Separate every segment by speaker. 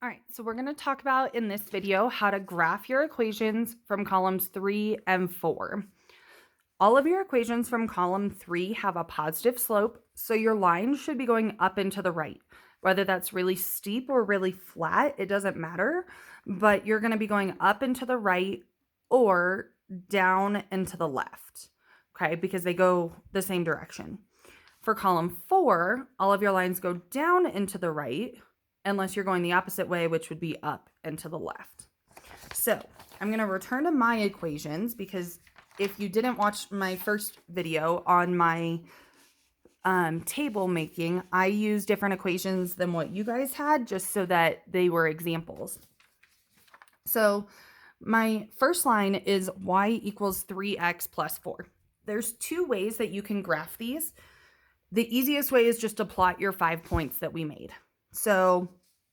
Speaker 1: All right, so we're going to talk about in this video how to graph your equations from columns 3 and 4. All of your equations from column 3 have a positive slope, so your line should be going up and to the right. Whether that's really steep or really flat, it doesn't matter, but you're going to be going up and to the right or down and to the left, okay, because they go the same direction. For column 4, all of your lines go down and to the right, unless you're going the opposite way, which would be up and to the left. So I'm going to return to my equations because if you didn't watch my first video on my table making, I use different equations than what you guys had just so that they were examples. So my first line is y equals 3x plus 4. There's two ways that you can graph these. The easiest way is just to plot your 5 points that we made. So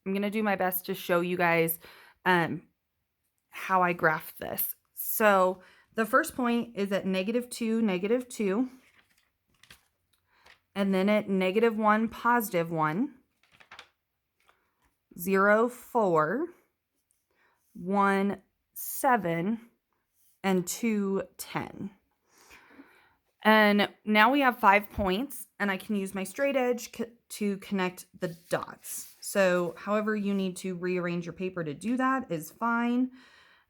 Speaker 1: I'm going to do my best to show you guys how I graphed this. So the first point is at -2, -2, and then at -1, +1, 0, 4, 1, 7, and 2, 10. And now we have 5 points, and I can use my straight edge to connect the dots. So however you need to rearrange your paper to do that is fine.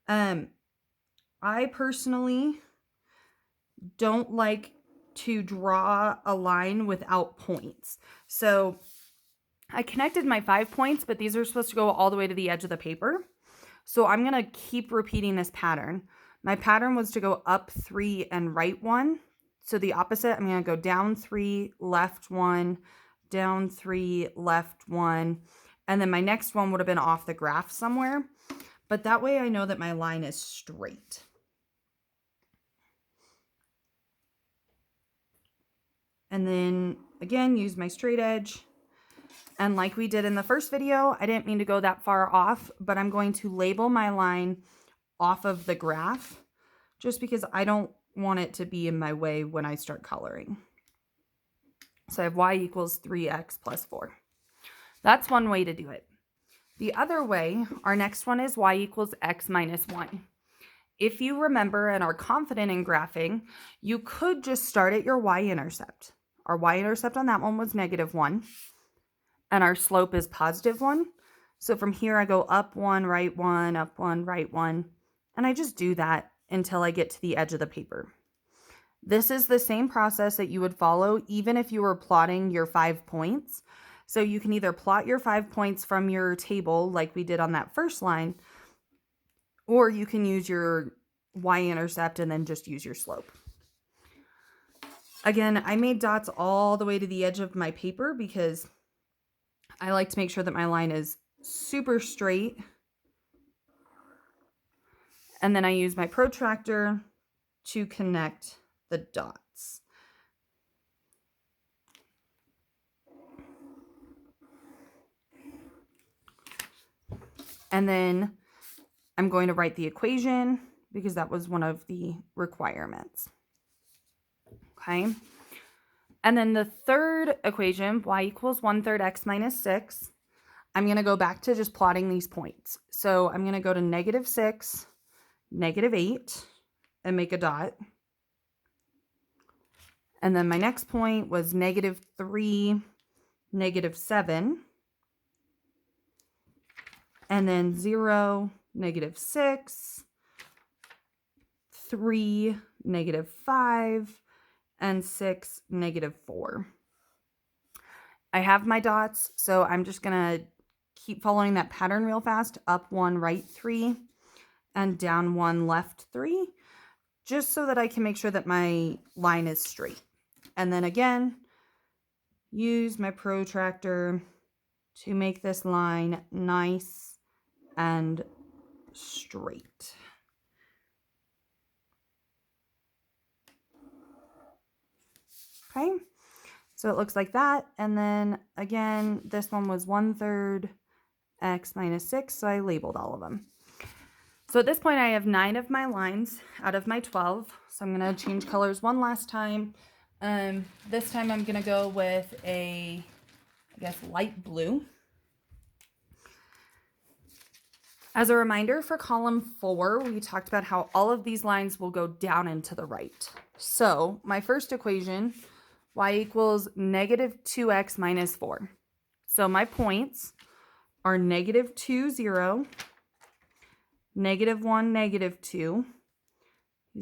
Speaker 1: I personally don't like to draw a line without points. So I connected my 5 points, but these are supposed to go all the way to the edge of the paper. So I'm going to keep repeating this pattern. My pattern was to go up 3 and right 1. So the opposite, I'm going to go down 3, left 1, down 3, left 1. And then my next one would have been off the graph somewhere. But that way I know that my line is straight. And then again, use my straight edge. And like we did in the first video, I didn't mean to go that far off, but I'm going to label my line off of the graph just because I don't want it to be in my way when I start coloring. So I have y equals 3x plus 4. That's one way to do it. The other way, our next one is y equals x minus 1. If you remember and are confident in graphing, you could just start at your y-intercept. Our y-intercept on that one was -1, and our slope is +1. So from here I go up 1, right 1, up 1, right 1, and I just do that until I get to the edge of the paper. This is the same process that you would follow even if you were plotting your 5 points. So you can either plot your 5 points from your table like we did on that first line, or you can use your y-intercept and then just use your slope. Again, I made dots all the way to the edge of my paper because I like to make sure that my line is super straight. And then I use my protractor to connect the dots. And then I'm going to write the equation because that was one of the requirements. Okay. And then the third equation, y equals 1/3 x minus 6. I'm going to go back to just plotting these points. So I'm going to go to -6, -8, and make a dot. And then my next point was -3, -7. And then 0, -6, 3, -5, and 6, -4. I have my dots, so I'm just going to keep following that pattern real fast. Up 1, right 3, and down 1, left 3, just so that I can make sure that my line is straight. And then again, use my protractor to make this line nice and straight. Okay, so it looks like that. And then again, this one was 1/3 x minus 6, so I labeled all of them. So at this point, I have 9 of my lines out of my 12. So I'm going to change colors one last time. This time I'm going to go with a, I guess, light blue. As a reminder for column 4, we talked about how all of these lines will go down and to the right. So my first equation, y equals negative 2x minus 4. So my points are negative 2, 0, negative 1, negative 2,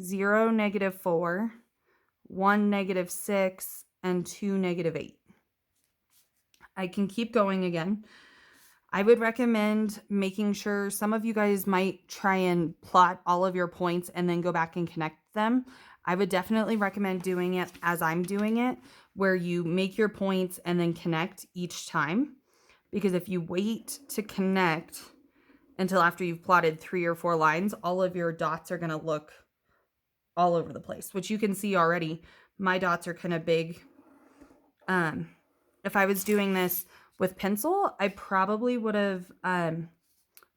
Speaker 1: 0, negative 4, 1, negative 6, and 2, negative 8. I can keep going again. I would recommend making sure some of you guys might try and plot all of your points and then go back and connect them. I would definitely recommend doing it as I'm doing it, where you make your points and then connect each time. Because if you wait to connect until after you've plotted 3 or 4 lines, all of your dots are going to look all over the place, which you can see already. My dots are kind of big. If I was doing this with pencil, I probably would have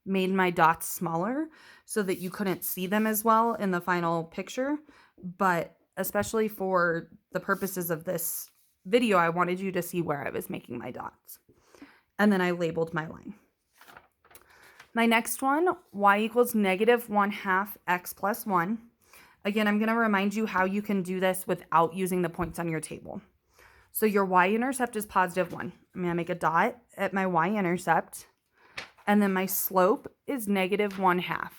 Speaker 1: made my dots smaller so that you couldn't see them as well in the final picture. But especially for the purposes of this video, I wanted you to see where I was making my dots. And then I labeled my line. My next one, y equals negative 1/2 x plus 1. Again, I'm going to remind you how you can do this without using the points on your table. So your y-intercept is positive 1. I'm going to make a dot at my y-intercept. And then my slope is negative 1/2.